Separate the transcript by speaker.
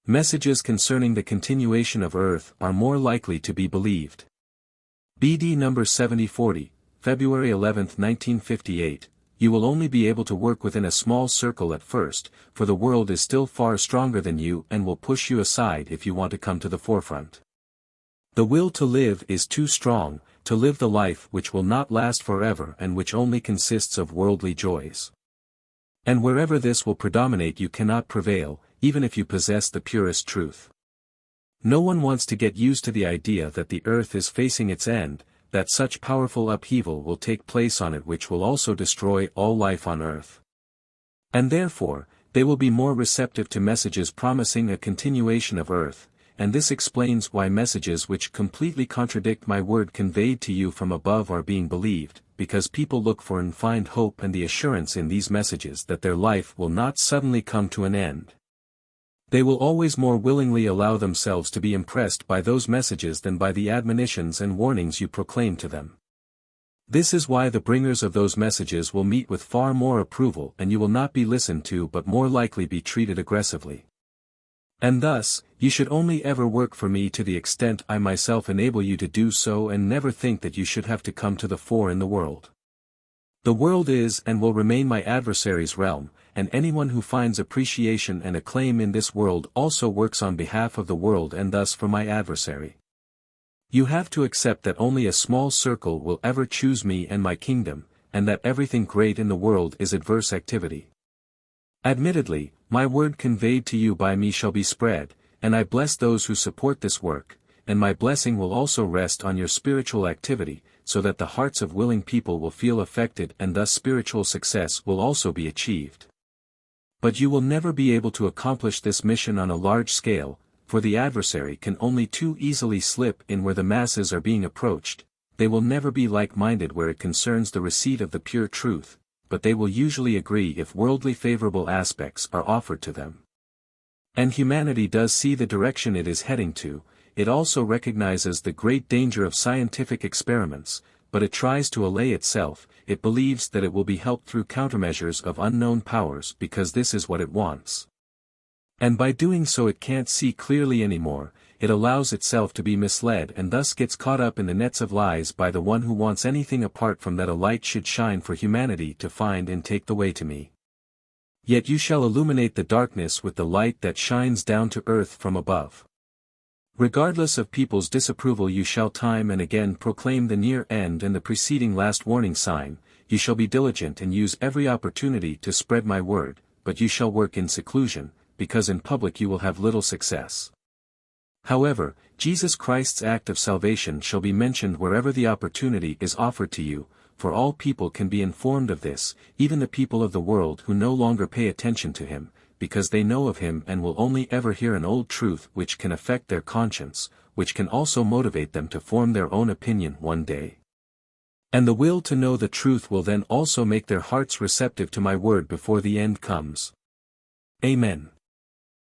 Speaker 1: Messages concerning the continuation of Earth are more likely to be believed. BD number 7040, February 11, 1958. You will only be able to work within a small circle at first, for the world is still far stronger than you and will push you aside if you want to come to the forefront. The will to live is too strong, to live the life which will not last forever and which only consists of worldly joys. And wherever this will predominate you cannot prevail, even if you possess the purest truth. No one wants to get used to the idea that the earth is facing its end, that such powerful upheaval will take place on it which will also destroy all life on earth. And therefore, they will be more receptive to messages promising a continuation of earth, and this explains why messages which completely contradict my word conveyed to you from above are being believed, because people look for and find hope and the assurance in these messages that their life will not suddenly come to an end. They will always more willingly allow themselves to be impressed by those messages than by the admonitions and warnings you proclaim to them. This is why the bringers of those messages will meet with far more approval and you will not be listened to but more likely be treated aggressively. And thus, you should only ever work for me to the extent I myself enable you to do so and never think that you should have to come to the fore in the world. The world is and will remain my adversary's realm, and anyone who finds appreciation and acclaim in this world also works on behalf of the world and thus for my adversary. You have to accept that only a small circle will ever choose me and my kingdom, and that everything great in the world is adverse activity. Admittedly, my word conveyed to you by me shall be spread, and I bless those who support this work, and my blessing will also rest on your spiritual activity, so that the hearts of willing people will feel affected and thus spiritual success will also be achieved. But you will never be able to accomplish this mission on a large scale, for the adversary can only too easily slip in where the masses are being approached. They will never be like-minded where it concerns the receipt of the pure truth, but they will usually agree if worldly favorable aspects are offered to them. And humanity does see the direction it is heading to. It also recognizes the great danger of scientific experiments, but it tries to allay itself. It believes that it will be helped through countermeasures of unknown powers because this is what it wants. And by doing so it can't see clearly anymore. It allows itself to be misled and thus gets caught up in the nets of lies by the one who wants anything apart from that a light should shine for humanity to find and take the way to me. Yet you shall illuminate the darkness with the light that shines down to earth from above. Regardless of people's disapproval you shall time and again proclaim the near end and the preceding last warning sign. You shall be diligent and use every opportunity to spread my word, but you shall work in seclusion, because in public you will have little success. However, Jesus Christ's act of salvation shall be mentioned wherever the opportunity is offered to you, for all people can be informed of this, even the people of the world who no longer pay attention to him, because they know of him and will only ever hear an old truth which can affect their conscience, which can also motivate them to form their own opinion one day. And the will to know the truth will then also make their hearts receptive to my word before the end comes. Amen.